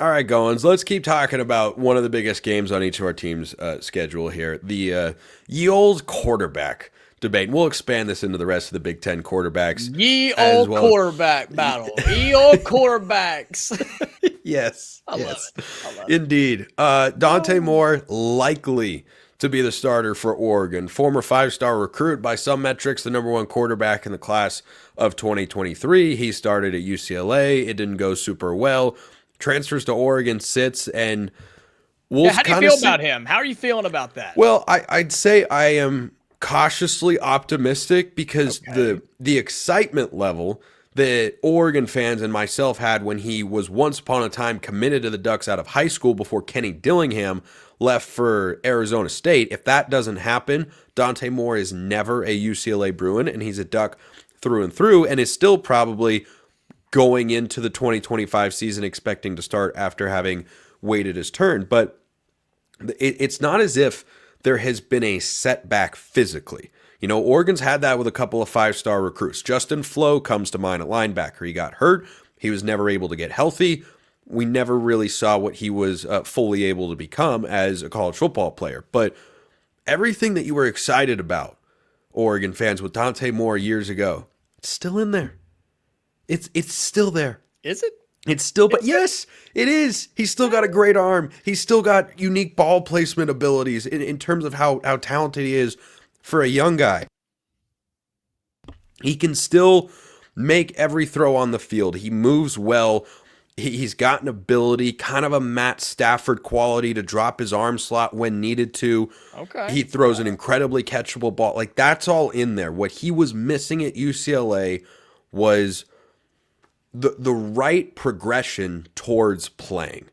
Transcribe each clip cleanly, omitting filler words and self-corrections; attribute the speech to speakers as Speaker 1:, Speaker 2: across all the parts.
Speaker 1: All right, Goins. Let's keep talking about one of the biggest games on each of our teams' schedule here. The ye old quarterback debate. We'll expand this into the rest of the Big Ten quarterbacks
Speaker 2: Ye
Speaker 1: as
Speaker 2: old
Speaker 1: well.
Speaker 2: quarterback battle. Ye old quarterbacks.
Speaker 1: Yes,
Speaker 2: I love
Speaker 1: yes,
Speaker 2: it. I love it.
Speaker 1: indeed. Dante Moore likely to be the starter for Oregon. Former five-star recruit by some metrics, the number one quarterback in the class of 2023. He started at UCLA. It didn't go super well. Transfers to Oregon, sits, and we'll
Speaker 2: Yeah, how do you
Speaker 1: kind of
Speaker 2: feel
Speaker 1: see.
Speaker 2: about him? How are you feeling about that?
Speaker 1: Well, I'd say I am cautiously optimistic because
Speaker 2: Okay.
Speaker 1: the excitement level that Oregon fans and myself had when he was once upon a time committed to the Ducks out of high school before Kenny Dillingham left for Arizona State. If that doesn't happen, Dante Moore is never a UCLA Bruin, and he's a Duck through and through, and is still probably going into the 2025 season expecting to start after having waited his turn. But it's not as if there has been a setback physically. You know, Oregon's had that with a couple of five-star recruits. Justin Flo comes to mind at linebacker. He got hurt. He was never able to get healthy. We never really saw what he was fully able to become as a college football player. But everything that you were excited about, Oregon fans, with Dante Moore years ago, it's still in there. It's still there.
Speaker 2: Is it?
Speaker 1: It's still, but
Speaker 2: Is it?
Speaker 1: yes, it is. He's still got a great arm. He's still got unique ball placement abilities in terms of how talented he is for a young guy. He can still make every throw on the field. He moves well. He's got an ability, kind of a Matt Stafford quality to drop his arm slot when needed to.
Speaker 2: Okay.
Speaker 1: He throws an incredibly catchable ball. Like, that's all in there. What he was missing at UCLA was the right progression towards playing.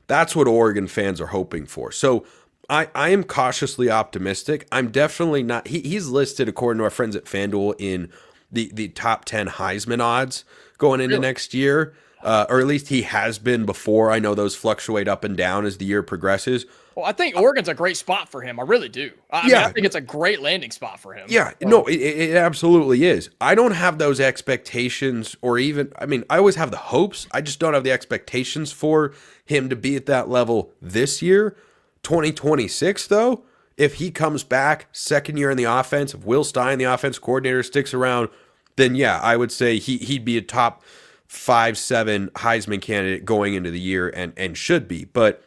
Speaker 1: That's what Oregon fans are hoping for. So I am cautiously optimistic. I'm definitely not. He's listed, according to our friends at FanDuel, in the top 10 Heisman odds going into
Speaker 2: Really?
Speaker 1: next year. Or at least he has been before. I know those fluctuate up and down as the year progresses.
Speaker 2: Well, I think Oregon's a great spot for him. I really do. I mean, I
Speaker 1: Yeah,
Speaker 2: think it's a great landing spot for him.
Speaker 1: yeah, no,
Speaker 2: So,
Speaker 1: it absolutely is. I don't have those expectations, or even, I mean, I always have the hopes. I just don't have the expectations for him to be at that level this year. 2026, though, if he comes back, second year in the offense, if Will Stein, the offense coordinator, sticks around, then yeah, I would say he'd be a top 5, 7 Heisman candidate going into the year, and should be. But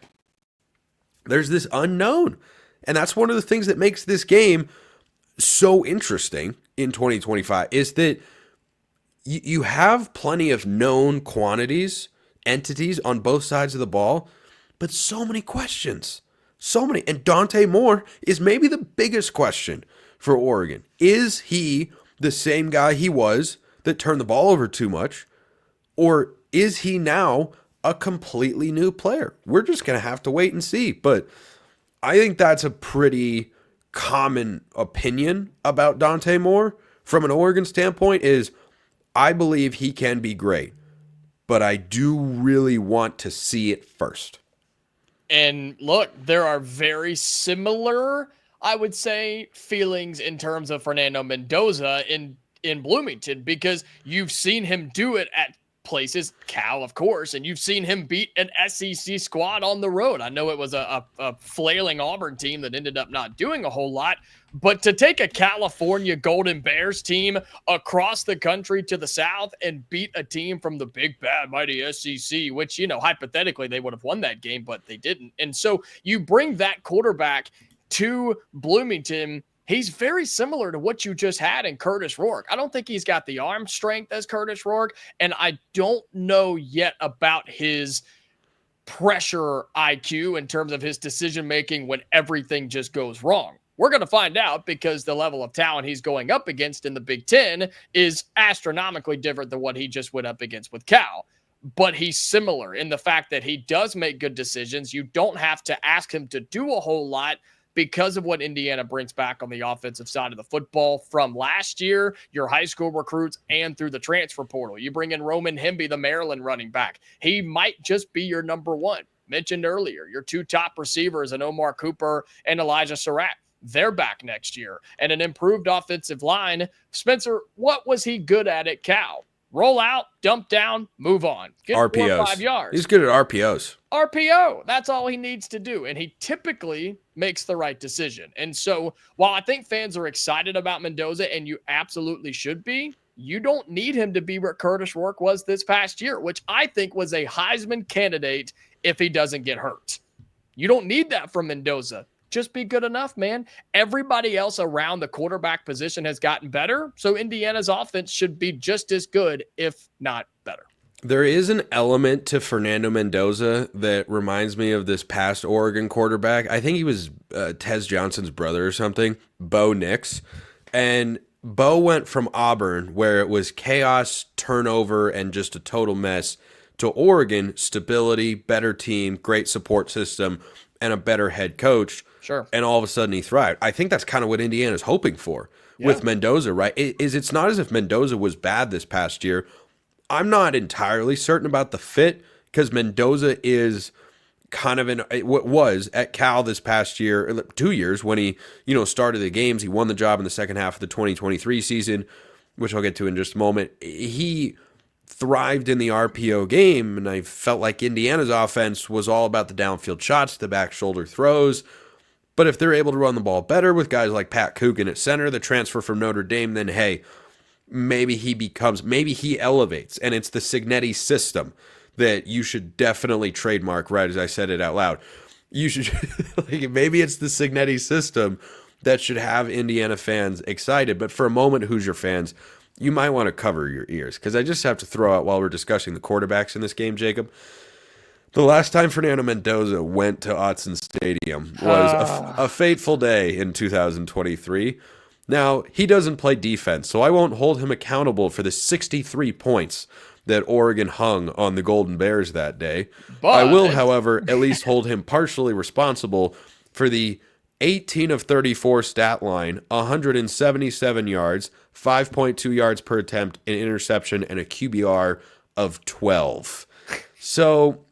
Speaker 1: there's this unknown. And that's one of the things that makes this game so interesting in 2025 is that you have plenty of known quantities, entities on both sides of the ball, but so many questions. So many. And Dante Moore is maybe the biggest question for Oregon. Is he the same guy he was that turned the ball over too much? Or is he now a completely new player? We're just going to have to wait and see. But I think that's a pretty common opinion about Dante Moore from an Oregon standpoint is I believe he can be great, but I do really want to see it first.
Speaker 2: and look, there are very similar, I would say, feelings in terms of Fernando Mendoza in Bloomington because you've seen him do it at places, Cal, of course, and you've seen him beat an SEC squad on the road. I know it was a flailing Auburn team that ended up not doing a whole lot, but to take a California Golden Bears team across the country to the South and beat a team from the big, bad, mighty SEC, which, you know, hypothetically they would have won that game, but they didn't. And so you bring that quarterback to Bloomington. He's very similar to what you just had in Curtis Rourke. I don't think he's got the arm strength as Curtis Rourke, and I don't know yet about his pressure IQ in terms of his decision making when everything just goes wrong. We're going to find out because the level of talent he's going up against in the Big Ten is astronomically different than what he just went up against with Cal. But he's similar in the fact that he does make good decisions. You don't have to ask him to do a whole lot because of what Indiana brings back on the offensive side of the football from last year, your high school recruits, and through the transfer portal. You bring in Roman Hemby, the Maryland running back. He might just be your number one. Mentioned earlier, your two top receivers, and Omar Cooper and Elijah Surratt. They're back next year. And an improved offensive line. Spencer, what was he good at Cal? Roll out, dump down, move on. Get 4 or 5
Speaker 1: RPOs.
Speaker 2: yards.
Speaker 1: He's good at RPOs.
Speaker 2: RPO. That's all he needs to do. And he typically makes the right decision. And so while I think fans are excited about Mendoza, and you absolutely should be, you don't need him to be what Curtis Rourke was this past year, which I think was a Heisman candidate if he doesn't get hurt. You don't need that from Mendoza. Just be good enough, man. Everybody else around the quarterback position has gotten better. So Indiana's offense should be just as good, if not better.
Speaker 1: There is an element to Fernando Mendoza that reminds me of this past Oregon quarterback. I think he was Tez Johnson's brother or something, Bo Nix. And Bo went from Auburn, where it was chaos, turnover, and just a total mess, to Oregon, stability, better team, great support system, and a better head coach.
Speaker 2: Sure.
Speaker 1: And all of a sudden he thrived. I think that's kind of what Indiana's hoping for with Mendoza, right? It's not as if Mendoza was bad this past year. I'm not entirely certain about the fit because Mendoza is kind of what was at Cal this past year, 2 years when he, started the games. He won the job in the second half of the 2023 season, which I'll get to in just a moment. He thrived in the RPO game, and I felt like Indiana's offense was all about the downfield shots, the back shoulder throws. But if they're able to run the ball better with guys like Pat Coogan at center, the transfer from Notre Dame, then hey, maybe he elevates. And it's the Cignetti system that you should definitely trademark, right as I said it out loud. You should, maybe it's the Cignetti system that should have Indiana fans excited. But for a moment, Hoosier fans, you might want to cover your ears, because I just have to throw out while we're discussing the quarterbacks in this game, Jacob. The last time Fernando Mendoza went to Autzen Stadium was a fateful day in 2023. Now, he doesn't play defense, so I won't hold him accountable for the 63 points that Oregon hung on the Golden Bears that day. But I will, however, at least hold him partially responsible for the 18 of 34 stat line, 177 yards, 5.2 yards per attempt, an interception, and a QBR of 12. So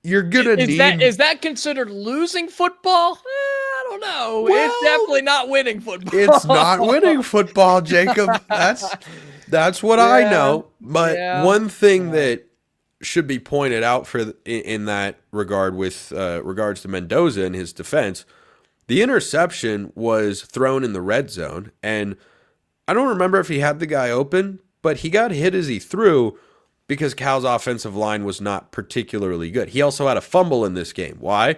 Speaker 1: you're gonna need.
Speaker 2: Is that considered losing football? I don't know. Well, it's definitely not winning football.
Speaker 1: It's not winning football, Jacob. That's what I know. But one thing that should be pointed out in that regard with regards to Mendoza and his defense, the interception was thrown in the red zone, and I don't remember if he had the guy open, but he got hit as he threw because Cal's offensive line was not particularly good. He also had a fumble in this game. Why?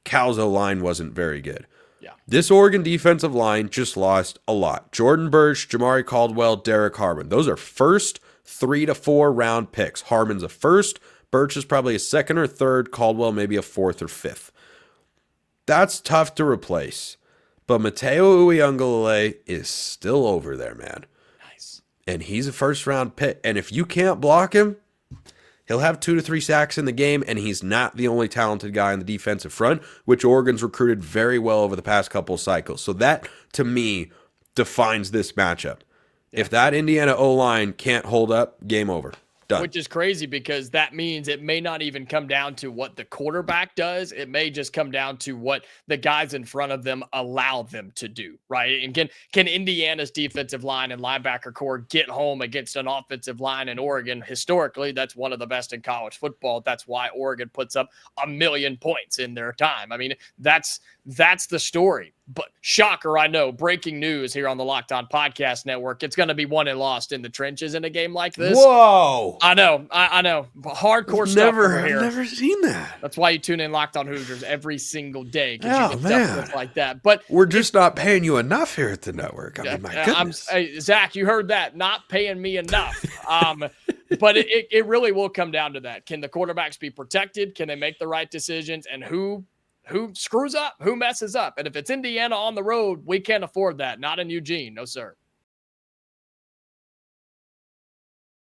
Speaker 1: Cal's O-line wasn't very good.
Speaker 2: Yeah.
Speaker 1: This Oregon defensive line just lost a lot. Jordan Burch, Jamari Caldwell, Derek Harmon. Those are first 3 to 4 round picks. Harmon's a first. Burch is probably a second or third. Caldwell maybe a fourth or fifth. That's tough to replace. But Mateo Uiagalelei is still over there, man.
Speaker 2: Nice.
Speaker 1: And he's a first-round pick. And if you can't block him, he'll have 2 to 3 sacks in the game, and he's not the only talented guy on the defensive front, which Oregon's recruited very well over the past couple of cycles. So that, to me, defines this matchup. Yeah. If that Indiana O-line can't hold up, game over. Done.
Speaker 2: Which is crazy, because that means it may not even come down to what the quarterback does. It may just come down to what the guys in front of them allow them to do, right? And can Indiana's defensive line and linebacker core get home against an offensive line in Oregon? Historically, that's one of the best in college football. That's why Oregon puts up 1 million points in their time. I mean, that's the story. But shocker, I know, breaking news here on the Locked On Podcast Network. It's going to be won and lost in the trenches in a game like this.
Speaker 1: Whoa.
Speaker 2: I know. Hardcore stuff over here.
Speaker 1: I've never seen that.
Speaker 2: That's why you tune in Locked On Hoosiers every single day. Oh, you get stuff like that. But
Speaker 1: we're just not paying you enough here at the network. I mean, my goodness.
Speaker 2: Zach, you heard that. Not paying me enough. But it really will come down to that. Can the quarterbacks be protected? Can they make the right decisions? And who screws up, who messes up. And if it's Indiana on the road, we can't afford that. Not in Eugene. No, sir.